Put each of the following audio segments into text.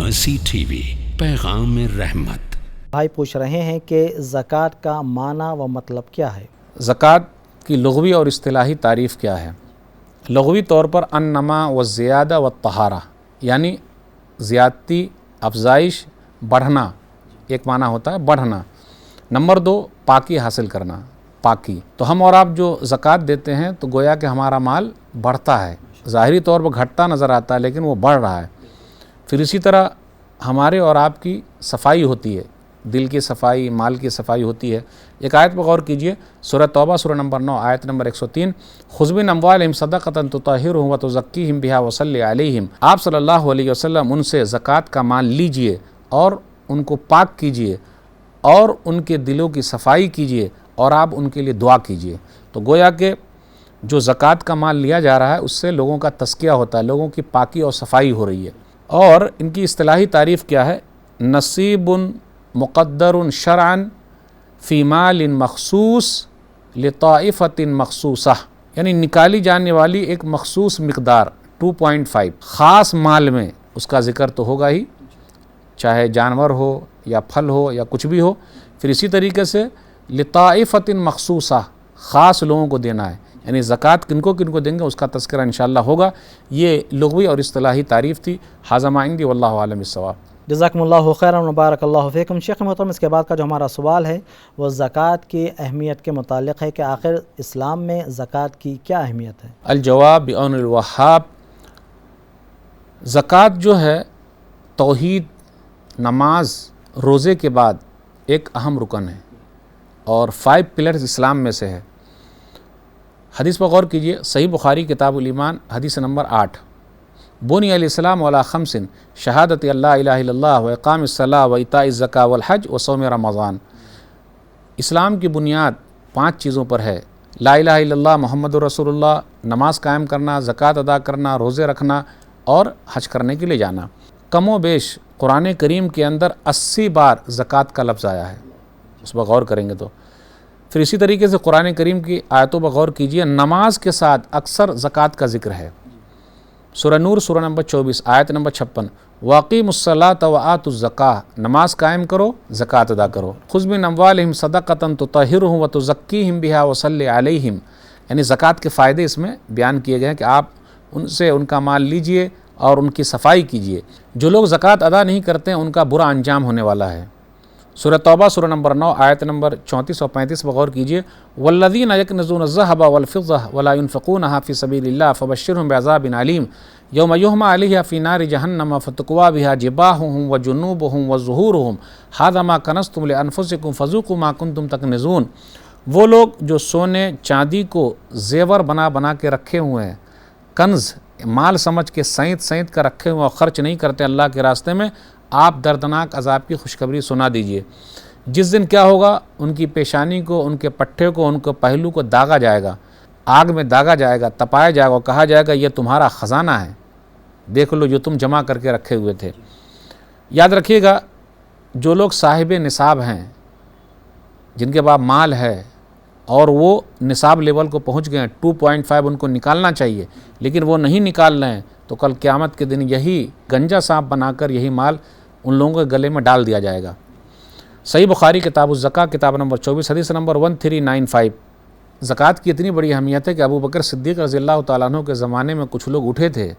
مرسی T V, پیغام رحمت۔ بھائی پوچھ رہے ہیں کہ زکوٰۃ کا معنی و مطلب کیا ہے؟ زکوٰۃ کی لغوی اور اصطلاحی تعریف کیا ہے؟ لغوی طور پر النما و زیادہ و طہارہ، یعنی زیادتی، افزائش، بڑھنا، ایک معنی ہوتا ہے بڑھنا۔ نمبر 2، پاکی حاصل کرنا، پاکی۔ تو ہم اور آپ جو زکوٰۃ دیتے ہیں تو گویا کہ ہمارا مال بڑھتا ہے، ظاہری طور پر گھٹتا نظر آتا ہے لیکن وہ بڑھ رہا ہے۔ پھر اسی طرح ہمارے اور آپ کی صفائی ہوتی ہے، دل کی صفائی، مال کی صفائی ہوتی ہے۔ ایک آیت پر غور کیجئے، سورہ توبہ سورہ نمبر 9 آیت نمبر 103، خذ من اموالہم صدقۃ تطہرھم وتزکیہم بہا وصلی علیہم۔ آپ صلی اللہ علیہ وسلم ان سے زکوٰۃ کا مال لیجئے اور ان کو پاک کیجئے اور ان کے دلوں کی صفائی کیجئے اور آپ ان کے لیے دعا کیجئے۔ تو گویا کہ جو زکوٰۃ کا مال لیا جا رہا ہے اس سے لوگوں کا تزکیہ ہوتا ہے، لوگوں کی پاکی اور صفائی ہو رہی ہے۔ اور ان کی اصطلاحی تعریف کیا ہے؟ نصیب مقدر شرعا فی مال مخصوص لطائفۃ مخصوصہ، یعنی نکالی جانے والی ایک مخصوص مقدار 2.5 خاص مال میں، اس کا ذکر تو ہوگا ہی، چاہے جانور ہو یا پھل ہو یا کچھ بھی ہو۔ پھر اسی طریقے سے لطائفۃ مخصوصہ، خاص لوگوں کو دینا ہے، یعنی زکوٰۃ کن کو دیں گے اس کا تذکرہ انشاءاللہ ہوگا۔ یہ لغوی اور اصطلاحی تعریف تھی۔ ھذا ما عندی واللہ اعلم بالصواب۔ جزاکم اللہ خیرا و بارک اللہ فیکم۔ شیخ محترم، اس کے بعد کا جو ہمارا سوال ہے وہ زکوٰۃ کی اہمیت کے متعلق ہے کہ آخر اسلام میں زکوٰۃ کی کیا اہمیت ہے؟ الجواب بعون الوہاب، زکوٰۃ جو ہے توحید، نماز، روزے کے بعد ایک اہم رکن ہے اور 5 پلرز اسلام میں سے ہے۔ حدیث پر غور کیجئے، صحیح بخاری کتاب الایمان حدیث نمبر 8، بنی الاسلام علی 5 شہادت اللہ الہ الا اللہ و اقام الصلاۃ و ایتاء الزکاۃ والحج و صوم رمضان۔ اسلام کی بنیاد 5 چیزوں پر ہے، لا الہ الا اللہ محمد رسول اللہ، نماز قائم کرنا، زکوٰۃ ادا کرنا، روزے رکھنا اور حج کرنے کے لیے جانا۔ کم و بیش قرآن کریم کے اندر 80 بار زکوٰۃ کا لفظ آیا ہے، اس پر غور کریں گے تو۔ پھر اسی طریقے سے قرآن کریم کی آیتوں پر غور کیجئے، نماز کے ساتھ اکثر زکوٰۃ کا ذکر ہے۔ سورہ نور سورہ نمبر 24 آیت نمبر 56، وَأَقِیمُوا الصَّلَاةَ وَآتُوا الزَّکَاۃَ، نماز قائم کرو، زکوٰۃ ادا کرو۔ خُذْ مِنْ أَمْوَالِهِمْ صَدَقَةً تُطَہِّرُهُمْ وَتُزَکِّیہم بِہَا وَصَلِّ عَلَیہم، یعنی زکوٰۃ کے فائدے اس میں بیان کیے گئے ہیں کہ آپ ان سے ان کا مال لیجئے اور ان کی صفائی کیجئے۔ جو لوگ زکوٰۃ ادا نہیں کرتے ہیں ان کا برا انجام ہونے والا ہے۔ سورہ توبہ سورہ نمبر 9 آیت نمبر 34 اور 35 پر غور کیجئے، والذین یکنزون الذھب والفضہ ولا ينفقونها فی سبیل اللہ فبشرھم بعذاب علیم یوم یحمى علیہا فی نار جہنم فتکوی بہا جباہہم وجنوبہم وظہورہم ھذا ما کنزتم لانفسکم فذوقوا ما کنتم تکنزون۔ وہ لوگ جو سونے چاندی کو زیور بنا کے رکھے ہوئے ہیں، کنز مال سمجھ کے سینت کر رکھے ہوئے اور خرچ نہیں کرتے اللہ کے راستے میں، آپ دردناک عذاب کی خوشخبری سنا دیجئے۔ جس دن کیا ہوگا، ان کی پیشانی کو، ان کے پٹھے کو، ان کے پہلو کو داغا جائے گا، آگ میں داغا جائے گا، تپایا جائے گا اور کہا جائے گا یہ تمہارا خزانہ ہے، دیکھ لو جو تم جمع کر کے رکھے ہوئے تھے۔ یاد رکھیے گا، جو لوگ صاحب نصاب ہیں، جن کے پاس مال ہے اور وہ نصاب لیول کو پہنچ گئے ہیں، 2.5 ان کو نکالنا چاہیے لیکن وہ نہیں نکال رہے ہیں، تو کل قیامت کے دن یہی گنجا سانپ بنا کر یہی مال ان لوگوں کے گلے میں ڈال دیا جائے گا۔ صحیح بخاری کتاب الزکاۃ کتاب نمبر 24 حدیث نمبر 1395۔ زکوٰۃ کی اتنی بڑی اہمیت ہے کہ ابو بکر صدیق رضی اللہ تعالیٰ عنہ کے زمانے میں کچھ لوگ اٹھے تھے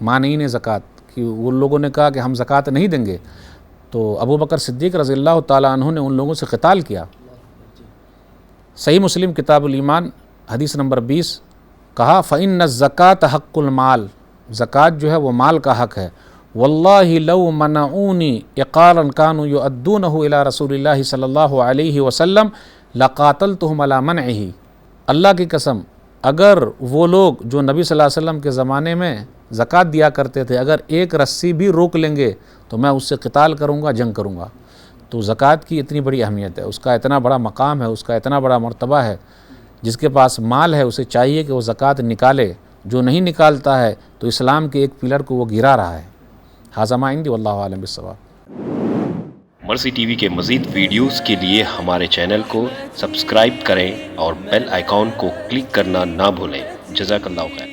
مانعین زکوٰۃ کہ وہ لوگوں نے کہا کہ ہم زکوٰۃ نہیں دیں گے، تو ابو بکر صدیق رضی اللہ تعالیٰ عنہ نے ان لوگوں سے قتال کیا۔ صحیح مسلم کتاب الایمان حدیث نمبر 20 کہا، فإن الزکاۃ حق المال، زکوٰۃ جو ہے وہ مال کا حق ہے، واللہ لو منعونی اقارا کانوا یؤدونہ الی رسول اللہ صلی اللہ علیہ وسلم لقاتلتہم علی منعہ۔ اللہ کی قسم، اگر وہ لوگ جو نبی صلی اللہ علیہ وسلم کے زمانے میں زکوٰۃ دیا کرتے تھے اگر ایک رسی بھی روک لیں گے تو میں اس سے قتال کروں گا، جنگ کروں گا۔ تو زکوٰۃ کی اتنی بڑی اہمیت ہے، اس کا اتنا بڑا مقام ہے، اس کا اتنا بڑا مرتبہ ہے۔ جس کے پاس مال ہے اسے چاہیے کہ وہ زکوٰۃ نکالے، جو نہیں نکالتا ہے تو اسلام کے ایک پلر کو وہ گرا رہا ہے۔ ھذا ما عندی واللہ اعلم بالصواب۔ مرسی ٹی وی کے مزید ویڈیوز کے لیے ہمارے چینل کو سبسکرائب کریں اور بیل آئیکن کو کلک کرنا نہ بھولیں۔ جزاک اللہ خیر۔